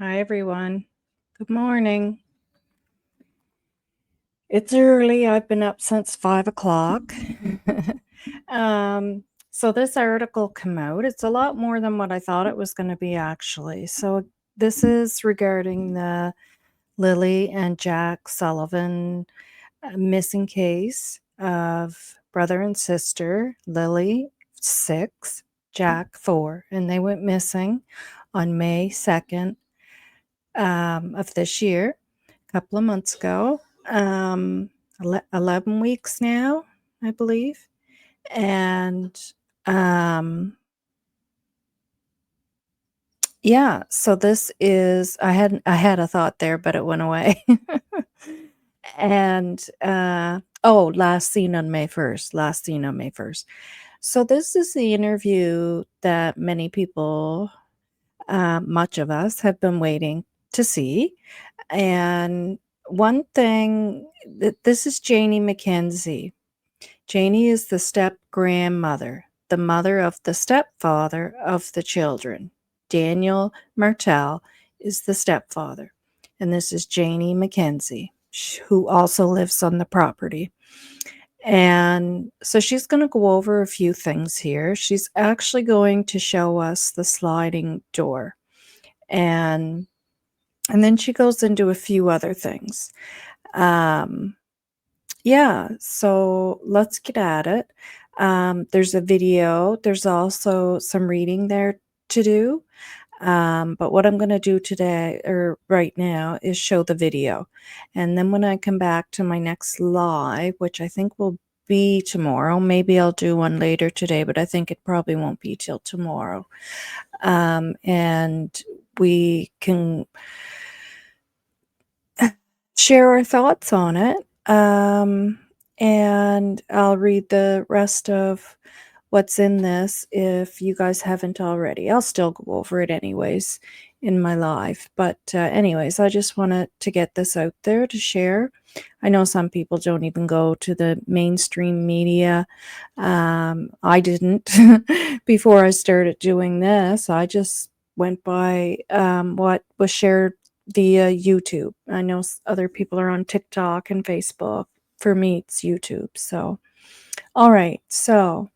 Hi, everyone. Good morning. It's early. I've been up since 5 o'clock. So this article came out. It's a lot more than what I thought it was going to be, actually. So this is regarding the Lilly and Jack Sullivan missing case of brother and sister, Lilly 6, Jack 4, and they went missing on May 2nd of this year, a couple of months ago. 11 weeks now, I believe. And yeah, so this is I had a thought there, but it went away. And last seen on May 1st, last seen on May 1st. So this is the interview that many people, much of us, have been waiting to see. And one thing, this is Janie MacKenzie. Janie is the step-grandmother, the mother of the stepfather of the children. Daniel Martell is the stepfather. And this is Janie MacKenzie, who also lives on the property. And so she's going to go over a few things here. She's actually going to show us the sliding door. And then she goes into a few other things. Yeah, so let's get at it. There's a video. There's also some reading there to do. But what I'm going to do today or right now is show the video. And then when I come back to my next live, which I think will be tomorrow, maybe I'll do one later today, but I think it probably won't be till tomorrow. And we can share our thoughts on it. And I'll read the rest of what's in this if you guys haven't already. I'll still go over it anyways in my live. But anyways, I just wanted to get this out there to share. I know some people don't even go to the mainstream media. I didn't before I started doing this. I just went by what was shared via YouTube. I know other people are on TikTok and Facebook. For me, it's YouTube. So, all right. So,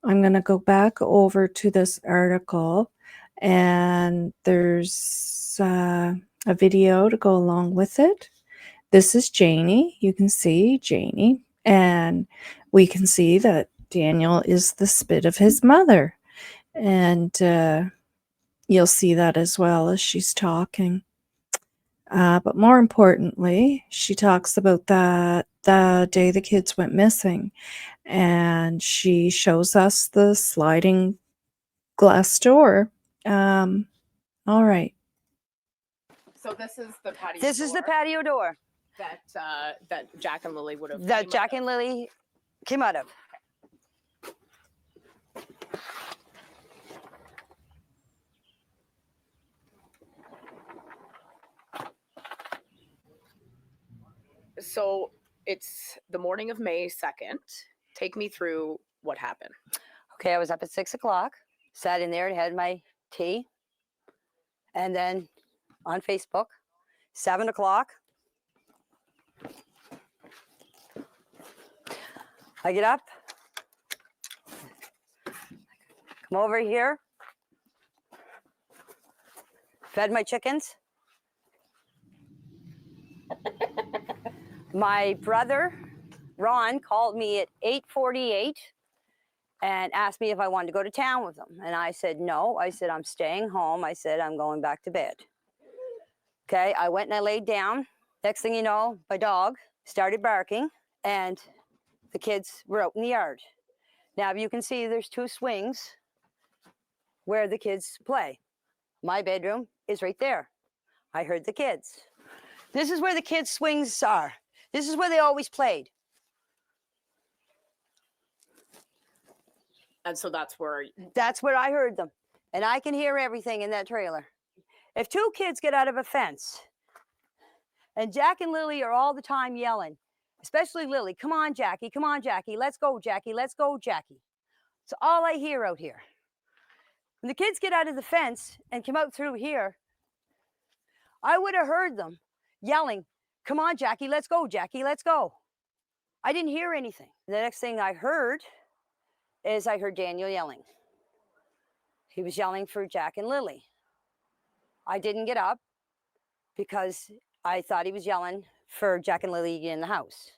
I'm going to go back over to this article, and there's a video to go along with it. This is Janie. You can see Janie, and we can see that Daniel is the spit of his mother. And you'll see that as well as she's talking. But more importantly, she talks about the day the kids went missing, and she shows us the sliding glass door. All right. So this is the patio. This is the patio door that Jack and Lilly would have. that Jack and Lilly came out of. So it's the morning of May 2nd. Take me through what happened. Okay, I was up at 6 o'clock, sat in there and had my tea. And then on Facebook, 7 o'clock, I get up, come over here, fed my chickens. My brother, Ron, called me at 8:48 and asked me if I wanted to go to town with him. And I said, no. I said, I'm staying home. I said, I'm going back to bed. Okay, I went and I laid down. Next thing you know, my dog started barking and the kids were out in the yard. Now, you can see there's 2 swings where the kids play. My bedroom is right there. I heard the kids. This is where the kids' swings are. This is where they always played. And so that's where I heard them. And I can hear everything in that trailer. If 2 kids get out of a fence, and Jack and Lilly are all the time yelling, especially Lilly, come on, Jackie, let's go, Jackie, let's go, Jackie. It's all I hear out here. When the kids get out of the fence and come out through here, I would have heard them yelling, "Come on, Jackie, let's go, Jackie, let's go." I didn't hear anything. The next thing I heard is I heard Daniel yelling. He was yelling for Jack and Lily. I didn't get up because I thought he was yelling for Jack and Lily in the house.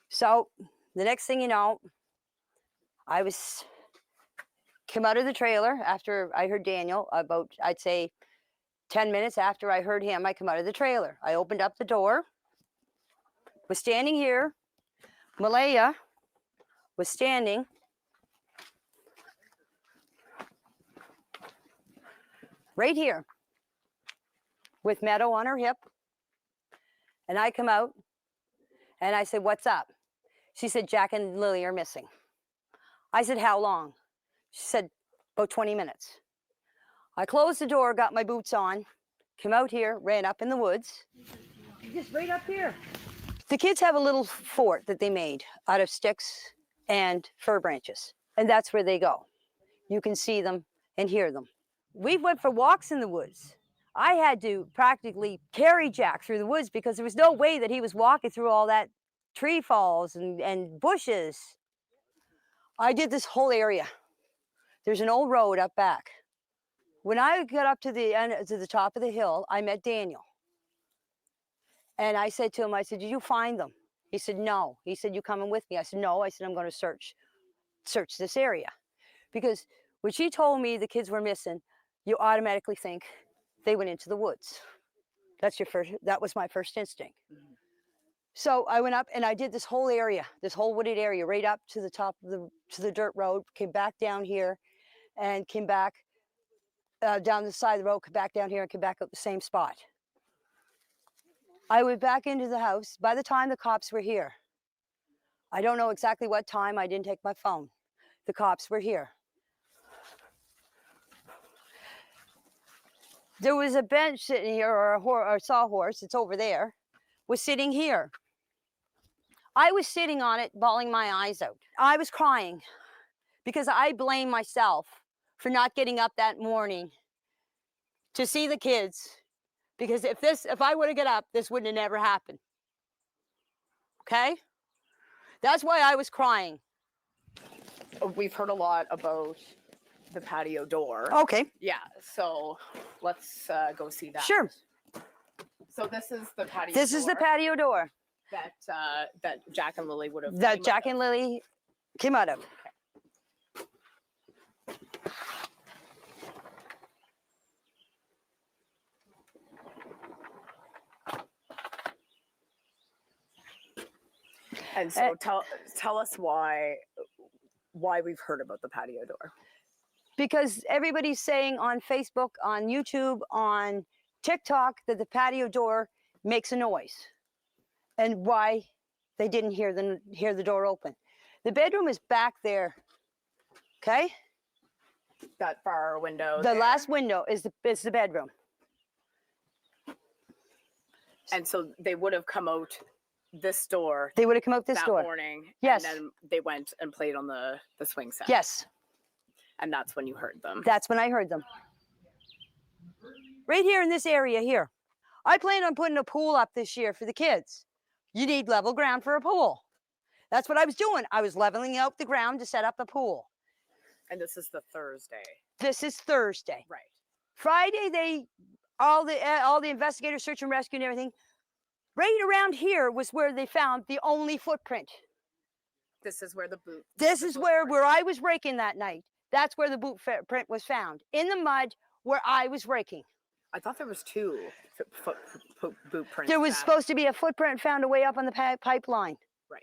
So the next thing you know, I came out of the trailer after I heard Daniel, about, I'd say, 10 minutes after I heard him. I come out of the trailer. I opened up the door, was standing here. Malaya was standing right here with Meadow on her hip. And I come out and I said, "What's up?" She said, "Jack and Lily are missing." I said, "How long?" She said, "About 20 minutes." I closed the door, got my boots on, came out here, ran up in the woods. Just right up here. The kids have a little fort that they made out of sticks and fir branches, and that's where they go. You can see them and hear them. We went for walks in the woods. I had to practically carry Jack through the woods because there was no way that he was walking through all that tree falls and bushes. I did this whole area. There's an old road up back. When I got up to the top of the hill, I met Daniel. And I said to him, I said, "Did you find them?" He said, "No." He said, "You coming with me?" I said, "No." I said, "I'm going to search this area." Because when she told me the kids were missing, you automatically think they went into the woods. That was my first instinct. Mm-hmm. So I went up and I did this whole area, this whole wooded area, right up to the top of the dirt road, came back down here and came back down the side of the road, came back down here and came back up the same spot. I went back into the house. By the time the cops were here, I don't know exactly what time, I didn't take my phone. The cops were here. There was a bench sitting here, or a sawhorse, it's over there, was sitting here. I was sitting on it, bawling my eyes out. I was crying because I blame myself for not getting up that morning to see the kids. Because if I would have got up, this wouldn't have never happened. Okay? That's why I was crying. We've heard a lot about the patio door. Okay. Yeah, so let's go see that. Sure. So this is the patio This is the patio door that Jack and Lily would have. that Jack and Lily came out of. And so tell us why we've heard about the patio door. Because everybody's saying on Facebook, on YouTube, on TikTok that the patio door makes a noise, and why they didn't hear the door open. The bedroom is back there. Okay. That far window. The last window is the bedroom. And so they would have come out this door. They would have come out this that door. morning. Yes. And then they went and played on the swing set. Yes. And that's when you heard them. That's when I heard them. Right here in this area here. I plan on putting a pool up this year for the kids. You need level ground for a pool. That's what I was doing. I was leveling out the ground to set up a pool. And this is the Thursday. This is Thursday. Right. Friday, all the investigators, search and rescue and everything, right around here was where they found the only footprint. This is where the boot. This is where I was raking that night. That's where the boot print was found, in the mud where I was raking. I thought there was two boot prints. There was supposed to be a footprint found way up on the pipeline. Right.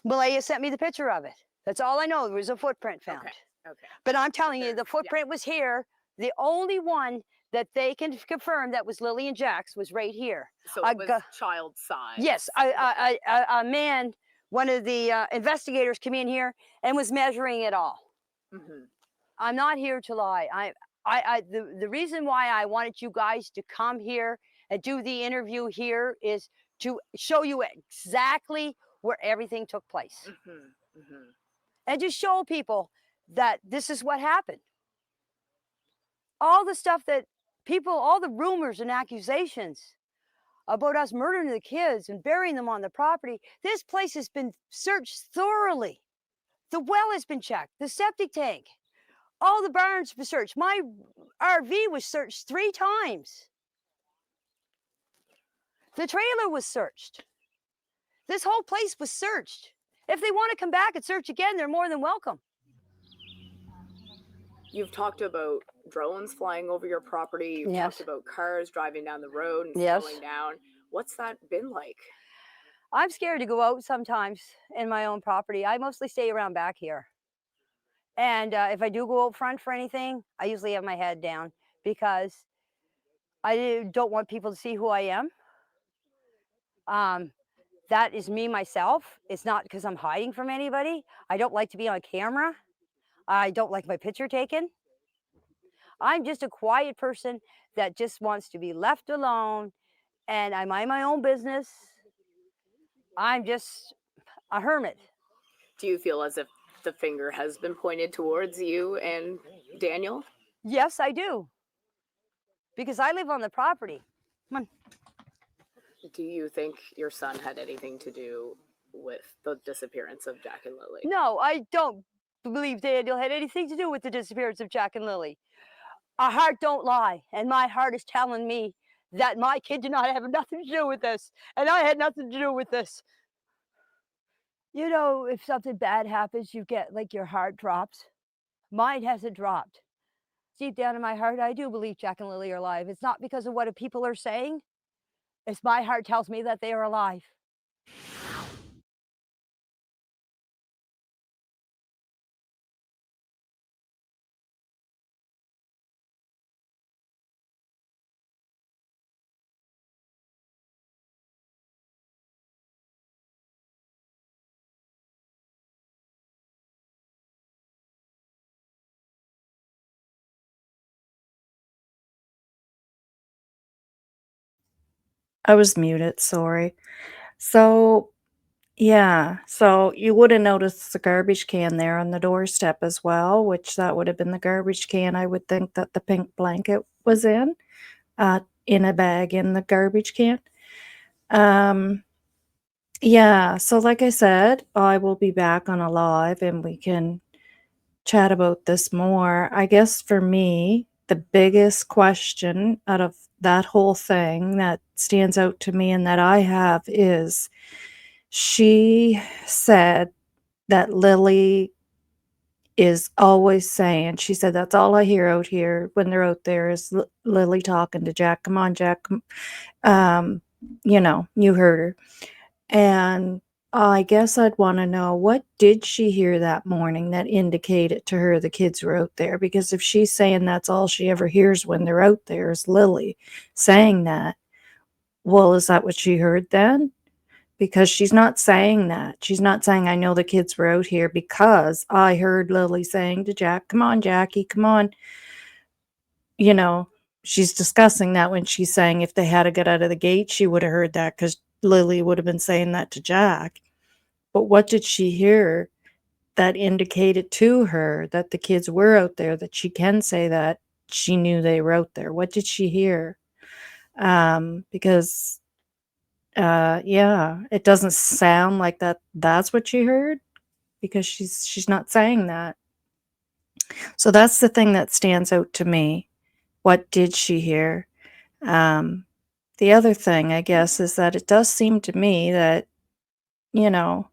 Malaya sent me the picture of it. That's all I know. There was a footprint found. Okay. But I'm telling you, the footprint was here. The only one that they can confirm that was Lilly&Jack's was right here. So it was child size. Yes, a man, one of the investigators came in here and was measuring it all. Mm-hmm. I'm not here to lie. The reason why I wanted you guys to come here and do the interview here is to show you exactly where everything took place. Mm-hmm. Mm-hmm. And to show people that this is what happened. All the stuff that people, all the rumors and accusations about us murdering the kids and burying them on the property. This place has been searched thoroughly. The well has been checked, the septic tank, all the barns were searched. My RV was searched 3 times. The trailer was searched. This whole place was searched. If they want to come back and search again, they're more than welcome. You've talked about drones flying over your property. You've Yes. talked about cars driving down the road and Yes. slowing down. What's that been like? I'm scared to go out sometimes in my own property. I mostly stay around back here. And if I do go out front for anything, I usually have my head down because I don't want people to see who I am. That is me myself. It's not because I'm hiding from anybody. I don't like to be on camera. I don't like my picture taken. I'm just a quiet person that just wants to be left alone, and I mind my own business. I'm just a hermit. Do you feel as if the finger has been pointed towards you and Daniel? Yes, I do. Because I live on the property. Come on. Do you think your son had anything to do with the disappearance of Jack and Lily? No, I don't believe Daniel had anything to do with the disappearance of Jack and Lily. Our heart don't lie, and my heart is telling me that my kid did not have nothing to do with this, and I had nothing to do with this. You know, if something bad happens, you get like your heart drops. Mine hasn't dropped. Deep down in my heart, I do believe Jack and Lily are alive. It's not because of what people are saying. It's my heart tells me that they are alive. I was muted, sorry. So, yeah, so you would have noticed the garbage can there on the doorstep as well, which that would have been the garbage can I would think that the pink blanket was in a bag in the garbage can. Um, yeah, so like I said, I will be back on a live and we can chat about this more. I guess for me, the biggest question out of that whole thing that stands out to me and that I have is she said that Lily is always saying, she said, that's all I hear out here when they're out there is Lily talking to Jack. Come on, Jack. You heard her. And I guess I'd want to know, what did she hear that morning that indicated to her the kids were out there? Because if she's saying that's all she ever hears when they're out there is Lily saying that, well, is that what she heard then? Because she's not saying that. She's not saying, I know the kids were out here because I heard Lily saying to Jack, come on, Jackie, come on. You know, she's discussing that when she's saying if they had to get out of the gate, she would have heard that because Lily would have been saying that to Jack. But what did she hear that indicated to her that the kids were out there, that she can say that she knew they were out there? What did she hear? Because yeah, it doesn't sound like that's what she heard, because she's not saying that. So that's the thing that stands out to me. What did she hear? The other thing, I guess, is that it does seem to me that, you know,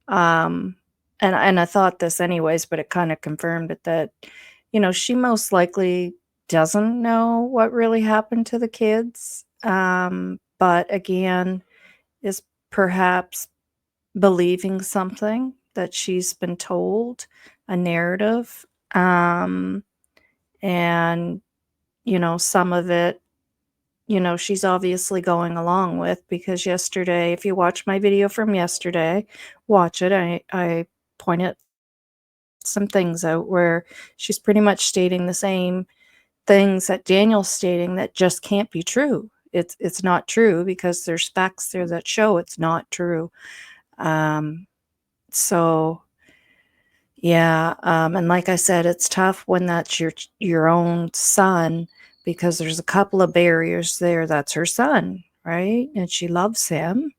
and I thought this anyways, but it kind of confirmed it, that, she most likely doesn't know what really happened to the kids. But again, is perhaps believing something that she's been told, a narrative. And, some of it, she's obviously going along with, because yesterday, if you watch my video from yesterday, watch it. I pointed some things out where she's pretty much stating the same things that Daniel's stating that just can't be true. It's not true because there's facts there that show it's not true. So yeah, and like I said, it's tough when that's your own son, because there's a couple of barriers there. That's her son, right? And she loves him.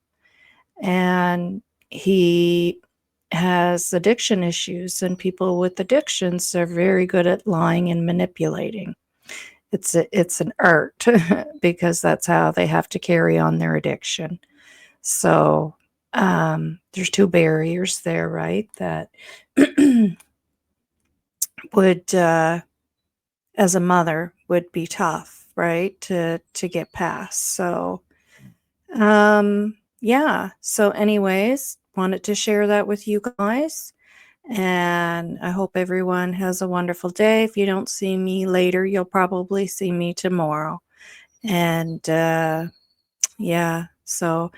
And he has addiction issues, and people with addictions are very good at lying and manipulating. It's an art because that's how they have to carry on their addiction. So there's two barriers there, right? That would, as a mother, would be tough, right, to get past. So yeah. So anyways, wanted to share that with you guys. And I hope everyone has a wonderful day. If you don't see me later, you'll probably see me tomorrow. And yeah, so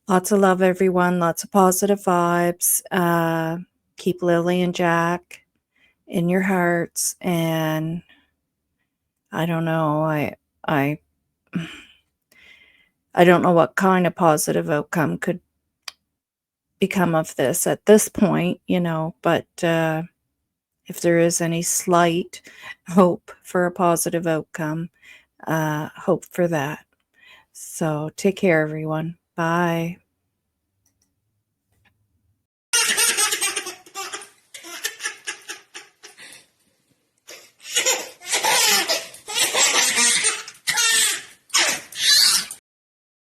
lots of love, everyone. Lots of positive vibes. Keep Lily and Jack in your hearts. And I don't know. I I don't know what kind of positive outcome could become of this at this point, but if there is any slight hope for a positive outcome, hope for that. So take care, everyone. Bye.